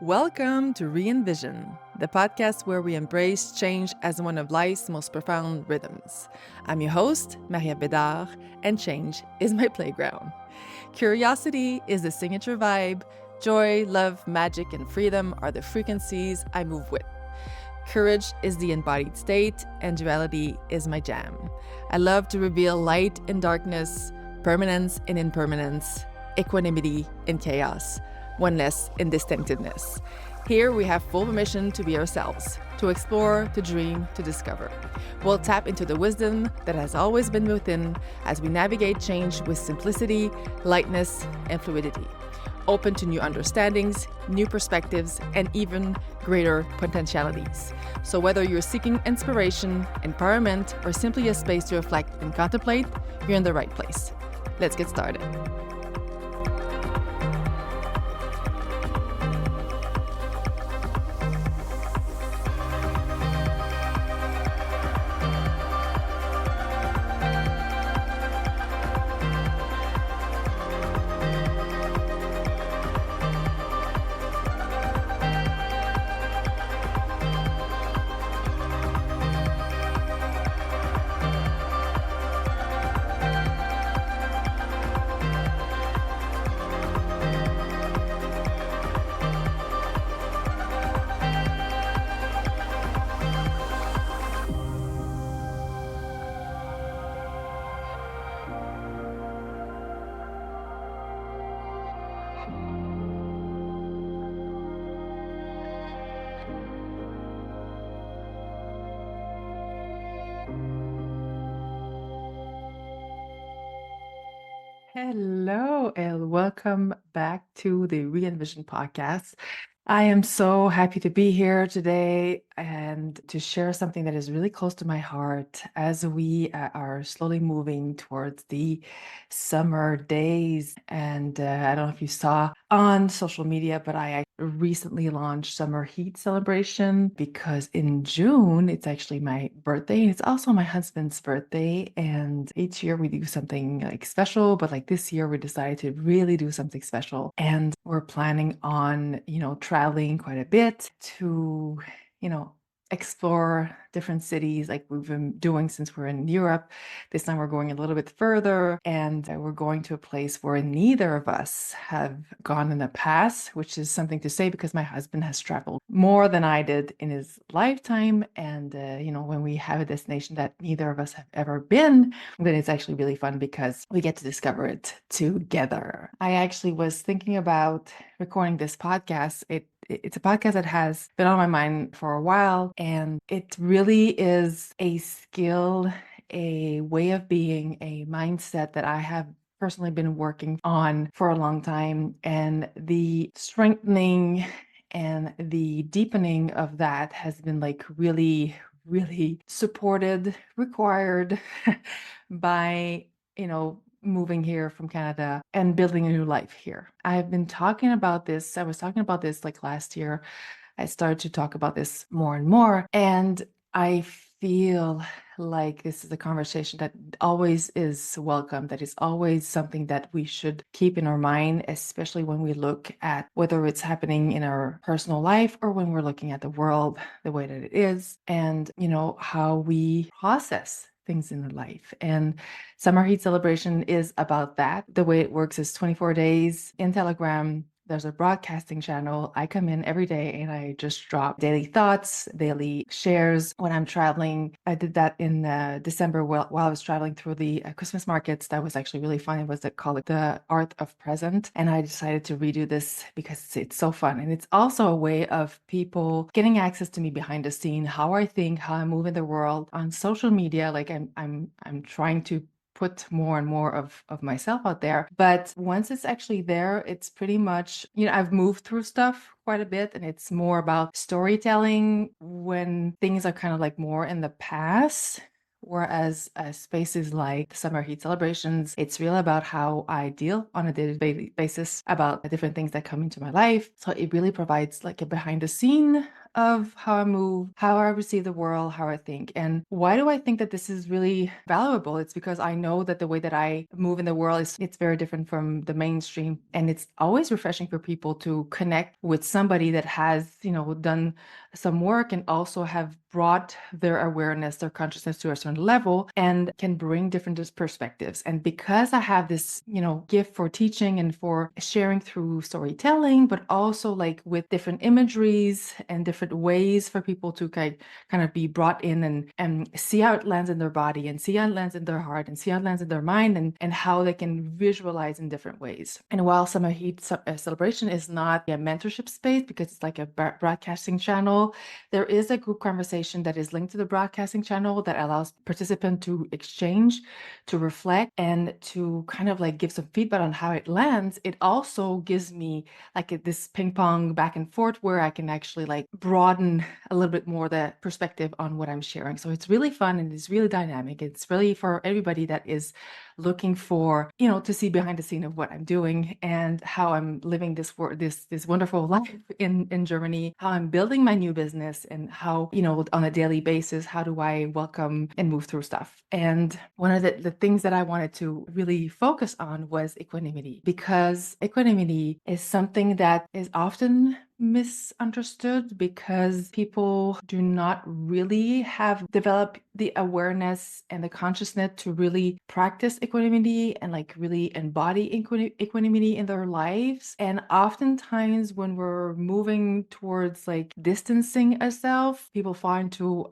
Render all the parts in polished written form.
Welcome to Re-Envision, the podcast where we embrace change as one of life's most profound rhythms. I'm your host, Bédard, and change is my playground. Curiosity is the signature vibe. Joy, love, magic, and freedom are the frequencies I move with. Courage is the embodied state, and duality is my jam. I love to reveal light in darkness, permanence in impermanence, equanimity in chaos, oneness in distinctiveness. Here we have full permission to be ourselves, to explore, to dream, to discover. We'll tap into the wisdom that has always been within as we navigate change with simplicity, lightness, and fluidity. Open to new understandings, new perspectives, and even greater potentialities. So whether you're seeking inspiration, empowerment, or simply a space to reflect and contemplate, you're in the right place. Let's get started. Hello, and welcome back to the Re-Envision podcast. I am so happy to be here today and to share something that is really close to my heart as we are slowly moving towards the summer days. And I don't know if you saw on social media, but I recently launched Summer Heat Celebration because in June, it's actually my birthday. It's also my husband's birthday. And each year we do something like special, but like this year we decided to really do something special. And we're planning on, traveling quite a bit to, explore different cities like we've been doing since we're in Europe. This time we're going a little bit further and we're going to a place where neither of us have gone in the past, which is something to say because my husband has traveled more than I did in his lifetime. And, when we have a destination that neither of us have ever been, then it's actually really fun because we get to discover it together. I actually was thinking about recording this podcast. It's a podcast that has been on my mind for a while, and it really is a skill, a way of being, a mindset that I have personally been working on for a long time. And the strengthening and the deepening of that has been like really, really supported, required by, moving here from Canada and building a new life here. I've been talking about this. I was talking about this like last year. I started to talk about this more and more. And I feel like this is a conversation that always is welcome, that is always something that we should keep in our mind, especially when we look at whether it's happening in our personal life or when we're looking at the world the way that it is, and how we process things in life. And Summer Heat Celebration is about that. The way it works is 24 days in Telegram. There's a broadcasting channel. I come in every day and I just drop daily thoughts, daily shares when I'm traveling. I did that in December while I was traveling through the Christmas markets. That was actually really fun. It was called The Art of Present. And I decided to redo this because it's so fun. And it's also a way of people getting access to me behind the scene, how I think, how I move in the world on social media. Like I'm trying to put more and more of myself out there. But once it's actually there, it's pretty much, I've moved through stuff quite a bit and it's more about storytelling when things are kind of like more in the past. Whereas spaces like the Summer Heat Celebrations, it's real about how I deal on a daily basis about the different things that come into my life. So it really provides like a behind the scene of how I move, how I receive the world, how I think. And why do I think that this is really valuable? It's because I know that the way that I move in the world it's very different from the mainstream. And it's always refreshing for people to connect with somebody that has, done some work and also have brought their awareness, their consciousness to a certain level and can bring different perspectives. And because I have this, gift for teaching and for sharing through storytelling, but also like with different imageries and different ways for people to kind of be brought in and see how it lands in their body and see how it lands in their heart and see how it lands in their mind and how they can visualize in different ways. And while Summer Heat Celebration is not a mentorship space because it's like a broadcasting channel, there is a group conversation that is linked to the broadcasting channel that allows participants to exchange, to reflect, and to kind of like give some feedback on how it lands. It also gives me like this ping pong back and forth where I can actually like broaden a little bit more the perspective on what I'm sharing. So it's really fun and it's really dynamic. It's really for everybody that is looking for, to see behind the scene of what I'm doing and how I'm living this wonderful life in Germany, how I'm building my new business and how, on a daily basis, how do I welcome and move through stuff. And one of the things that I wanted to really focus on was equanimity, because equanimity is something that is often misunderstood because people do not really have developed the awareness and the consciousness to really practice equanimity and like really embody equanimity in their lives. And oftentimes when we're moving towards like distancing ourselves, people fall into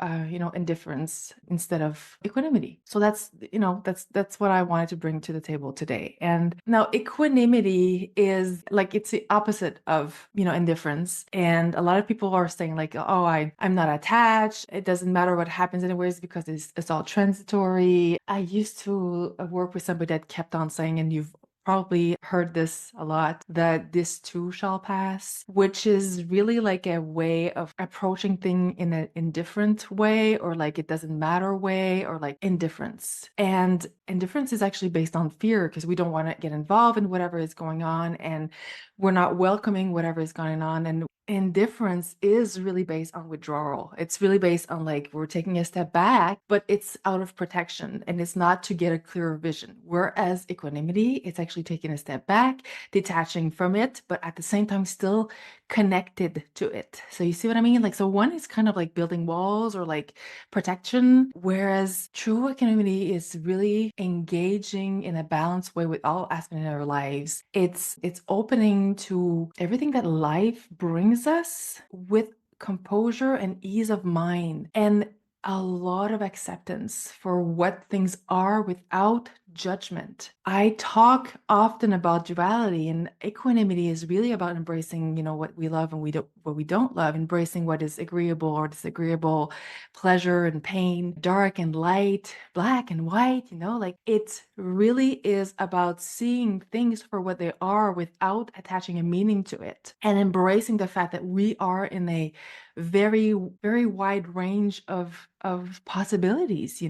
indifference instead of equanimity. So that's what I wanted to bring to the table today. And now equanimity is like it's the opposite of indifference. And a lot of people are saying like, oh, I'm not attached. It doesn't matter what happens anyways because it's all transitory. I used to work with somebody that kept on saying, and you've probably heard this a lot, that this too shall pass, which is really like a way of approaching thing in an indifferent way, or like it doesn't matter way, or like indifference. And indifference is actually based on fear because we don't want to get involved in whatever is going on and we're not welcoming whatever is going on. And indifference is really based on withdrawal. It's really based on like we're taking a step back, but it's out of protection and it's not to get a clearer vision. Whereas equanimity, it's actually taking a step back, detaching from it, but at the same time still connected to it. So you see what I mean? Like, so one is kind of like building walls or like protection, whereas true equanimity is really engaging in a balanced way with all aspects of our lives. It's opening to everything that life brings us with composure and ease of mind and a lot of acceptance for what things are without judgment. I talk often about duality, and equanimity is really about embracing, what we love and what we don't love, embracing what is agreeable or disagreeable, pleasure and pain, dark and light, black and white, like it really is about seeing things for what they are without attaching a meaning to it and embracing the fact that we are in a very, very wide range of possibilities,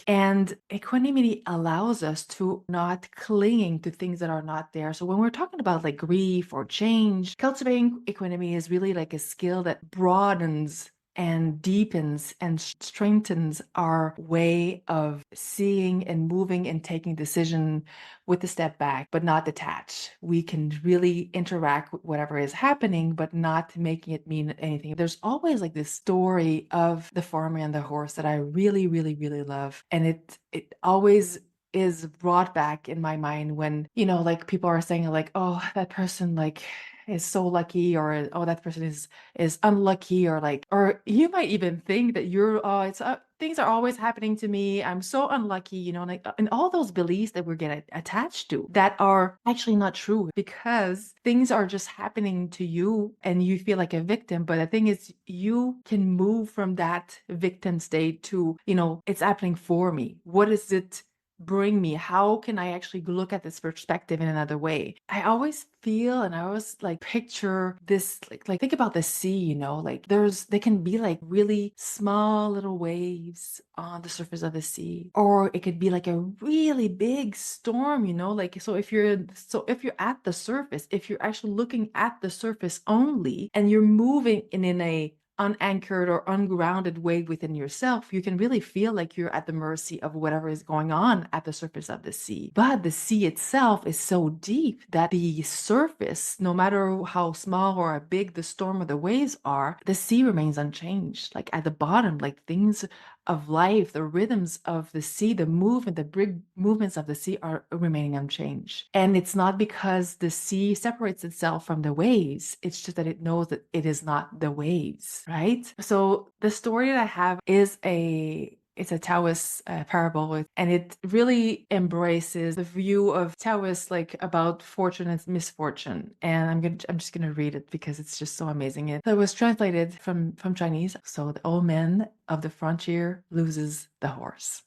and equanimity allows us to not clinging to things that are not there. So when we're talking about like grief or change, cultivating equanimity is really like a skill that broadens and deepens and strengthens our way of seeing and moving and taking decision with a step back, but not detach. We can really interact with whatever is happening, but not making it mean anything. There's always like this story of the farmer and the horse that I really, really, really love. And it always is brought back in my mind when, like people are saying like, oh, that person like is so lucky, or oh, that person is unlucky, or like, or you might even think that you're it's things are always happening to me, I'm so unlucky, like, and all those beliefs that we're getting attached to that are actually not true, because things are just happening to you and you feel like a victim. But the thing is, you can move from that victim state to, it's happening for me. What is it bring me? How can I actually look at this perspective in another way? I always feel and I always like picture this like think about the sea, like they can be like really small little waves on the surface of the sea, or it could be like a really big storm, like so if you're at the surface, if you're actually looking at the surface only and you're moving in a unanchored or ungrounded way within yourself, you can really feel like you're at the mercy of whatever is going on at the surface of the sea. But the sea itself is so deep that the surface, no matter how small or how big the storm or the waves are, the sea remains unchanged. Like at the bottom, like things of life, the rhythms of the sea, the movement, the big movements of the sea are remaining unchanged. And it's not because the sea separates itself from the waves, it's just that it knows that it is not the waves, right? So the story that I have is it's a Taoist parable, and it really embraces the view of Taoists like about fortune and misfortune. And I'm just gonna read it because it's just so amazing. It was translated from Chinese. So the old man of the frontier loses the horse.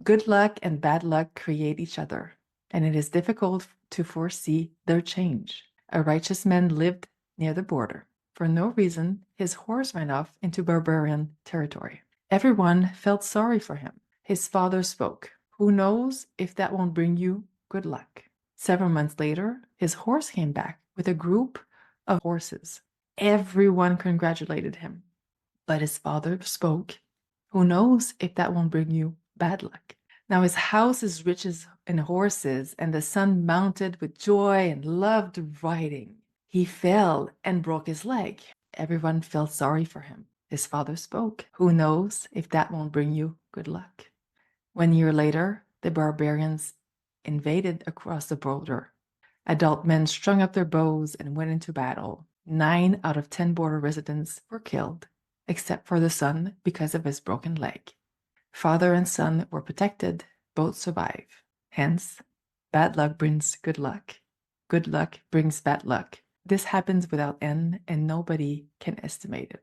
Good luck and bad luck create each other, and it is difficult to foresee their change. A righteous man lived near the border. For no reason, his horse ran off into barbarian territory. Everyone felt sorry for him. His father spoke. Who knows if that won't bring you good luck? Several months later, his horse came back with a group of horses. Everyone congratulated him. But his father spoke. Who knows if that won't bring you bad luck? Now his house is rich in horses, and the son mounted with joy and loved riding. He fell and broke his leg. Everyone felt sorry for him. His father spoke. Who knows if that won't bring you good luck? 1 year later, the barbarians invaded across the border. Adult men strung up their bows and went into battle. 9 out of 10 border residents were killed, except for the son because of his broken leg. Father and son were protected. Both survive. Hence, bad luck brings good luck. Good luck brings bad luck. This happens without end, and nobody can estimate it.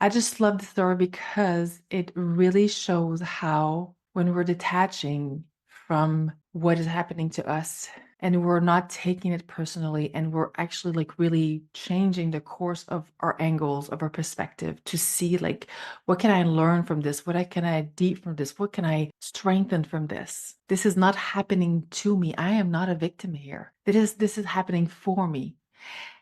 I just love the story because it really shows how, when we're detaching from what is happening to us and we're not taking it personally, and we're actually like really changing the course of our angles, of our perspective, to see like, what can I learn from this? What can I deep from this? What can I strengthen from this? This is not happening to me. I am not a victim here. This is happening for me.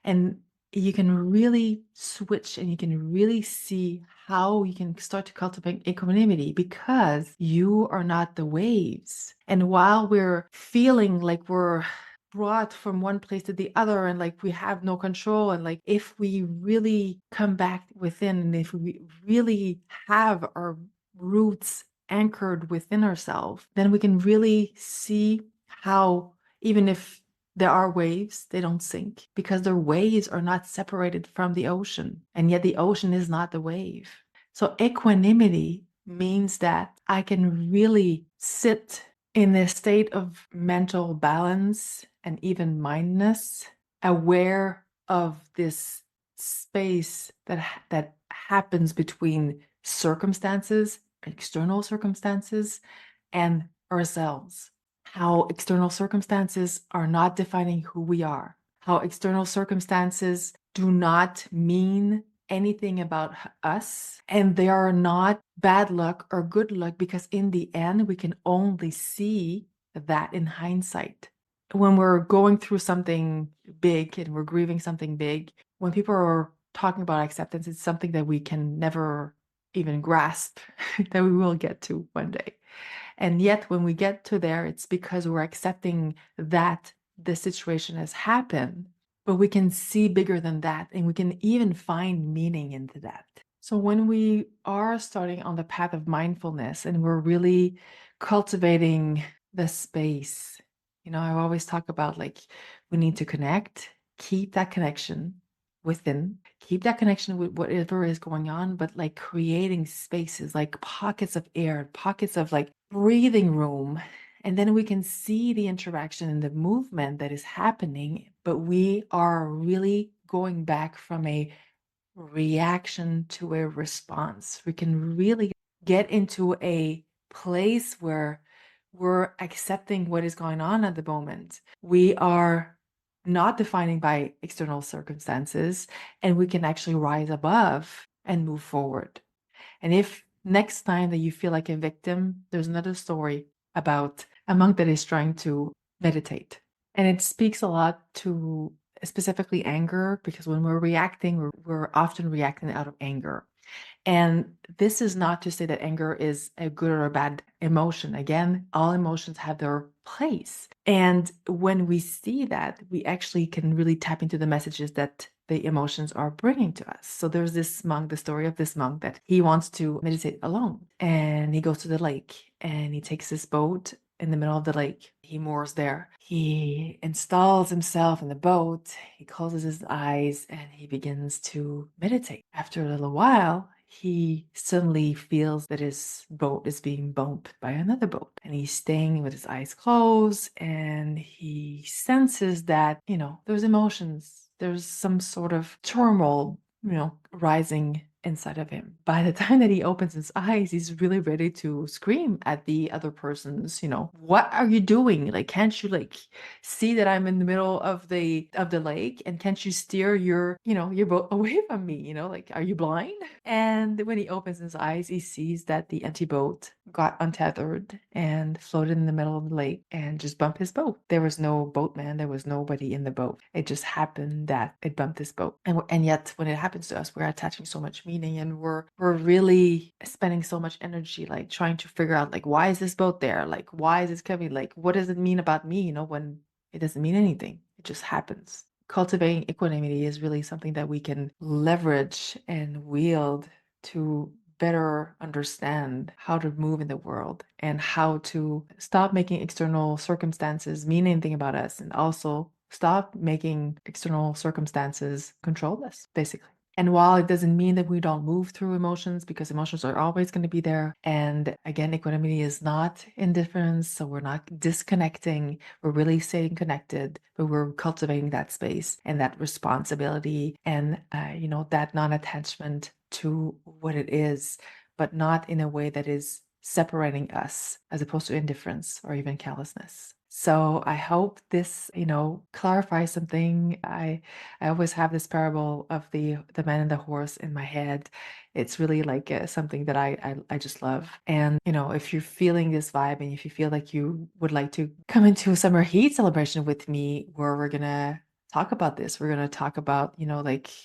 And you can really switch, and you can really see how you can start to cultivate equanimity, because you are not the waves. And while we're feeling like we're brought from one place to the other and like we have no control, and like if we really come back within, and if we really have our roots anchored within ourselves, then we can really see how, even if there are waves, they don't sink, because their waves are not separated from the ocean. And yet the ocean is not the wave. So equanimity means that I can really sit in a state of mental balance and even mindness, aware of this space that happens between circumstances, external circumstances, and ourselves. How external circumstances are not defining who we are, how external circumstances do not mean anything about us, and they are not bad luck or good luck, because in the end, we can only see that in hindsight. When we're going through something big and we're grieving something big, when people are talking about acceptance, it's something that we can never even grasp, that we will get to one day. And yet, when we get to there, it's because we're accepting that the situation has happened, but we can see bigger than that, and we can even find meaning into that. So when we are starting on the path of mindfulness and we're really cultivating the space, I always talk about like, we need to connect, keep that connection within, keep that connection with whatever is going on, but like creating spaces, like pockets of air, pockets of like breathing room. And then we can see the interaction and the movement that is happening, but we are really going back from a reaction to a response. We can really get into a place where we're accepting what is going on at the moment. We are not defining by external circumstances, and we can actually rise above and move forward. And if next time that you feel like a victim, there's another story about a monk that is trying to meditate. And it speaks a lot to specifically anger, because when we're reacting, we're often reacting out of anger. And this is not to say that anger is a good or a bad emotion. Again, all emotions have their place. And when we see that, we actually can really tap into the messages that the emotions are bringing to us. So there's this monk, the story of this monk, that he wants to meditate alone. And he goes to the lake and he takes this boat in the middle of the lake. He moors there. He installs himself in the boat. He closes his eyes and he begins to meditate. After a little while, he suddenly feels that his boat is being bumped by another boat. And he's staying with his eyes closed and he senses that, there's emotions. There's some sort of turmoil, rising inside of him. By the time that he opens his eyes, he's really ready to scream at the other person's, what are you doing? Like, can't you see that I'm in the middle of the lake, and can't you steer your boat away from me? Like, are you blind? And when he opens his eyes, he sees that the empty boat got untethered and floated in the middle of the lake and just bumped his boat. There was no boatman, there was nobody in the boat. It just happened that it bumped his boat. And yet when it happens to us, we're attaching so much meaning, and we're really spending so much energy trying to figure out why is this boat there? Why is this coming? What does it mean about me? When it doesn't mean anything. It just happens. Cultivating equanimity is really something that we can leverage and wield to better understand how to move in the world and how to stop making external circumstances mean anything about us, and also stop making external circumstances control us, basically. And while it doesn't mean that we don't move through emotions, because emotions are always going to be there. And again, equanimity is not indifference. So we're not disconnecting. We're really staying connected, but we're cultivating that space and that responsibility and, that non-attachment to what it is, but not in a way that is separating us, as opposed to indifference or even callousness. So I hope this, clarifies something. I always have this parable of the man and the horse in my head. It's really something that I just love. And, if you're feeling this vibe and if you feel like you would like to come into a summer heat celebration with me, where we're going to talk about this. We're going to talk about,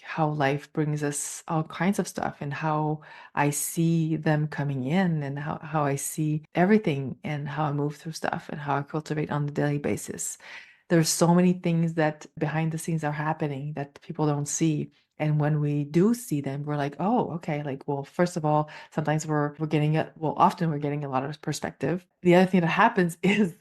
how life brings us all kinds of stuff and how I see them coming in and how I see everything and how I move through stuff and how I cultivate on a daily basis. There's so many things that behind the scenes are happening that people don't see. And when we do see them, we're like, oh, okay. Well, first of all, sometimes often we're getting a lot of perspective. The other thing that happens is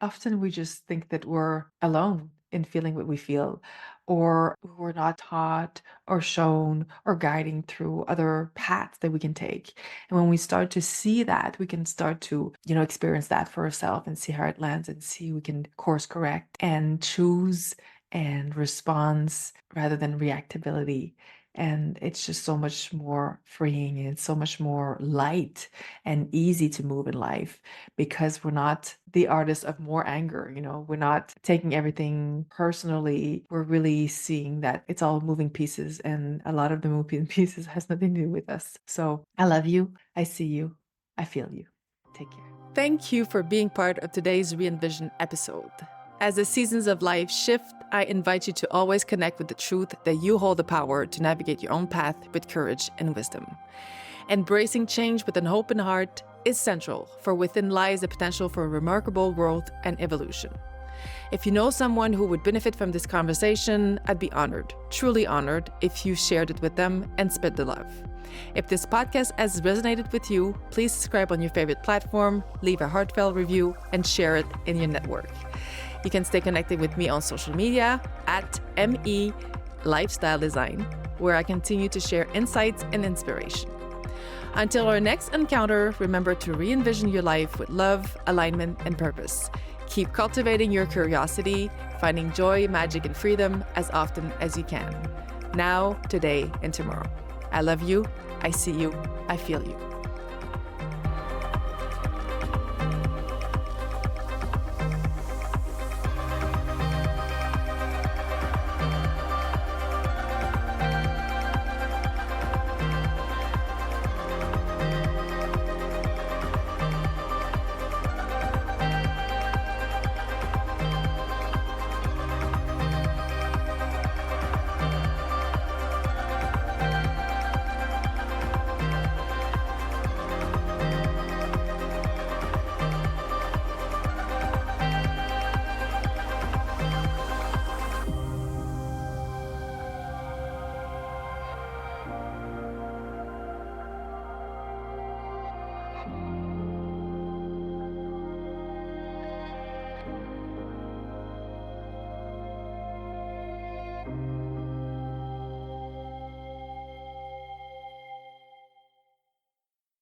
often we just think that we're alone in feeling what we feel, or we're not taught or shown or guiding through other paths that we can take. And when we start to see that, we can start to, experience that for ourselves and see how it lands and see we can course correct and choose and response rather than reactability. And it's just so much more freeing, and it's so much more light and easy to move in life, because we're not the artist of more anger. We're not taking everything personally. We're really seeing that it's all moving pieces, and a lot of the moving pieces has nothing to do with us. So I love you. I see you. I feel you. Take care. Thank you for being part of today's Re-Envision episode. As the seasons of life shift, I invite you to always connect with the truth that you hold the power to navigate your own path with courage and wisdom. Embracing change with an open heart is central, for within lies the potential for remarkable growth and evolution. If you know someone who would benefit from this conversation, I'd be honored, truly honored, if you shared it with them and spread the love. If this podcast has resonated with you, please subscribe on your favorite platform, leave a heartfelt review, and share it in your network. You can stay connected with me on social media at ME Lifestyle Design, where I continue to share insights and inspiration. Until our next encounter, remember to re-envision your life with love, alignment, and purpose. Keep cultivating your curiosity, finding joy, magic, and freedom as often as you can. Now, today, and tomorrow. I love you. I see you. I feel you.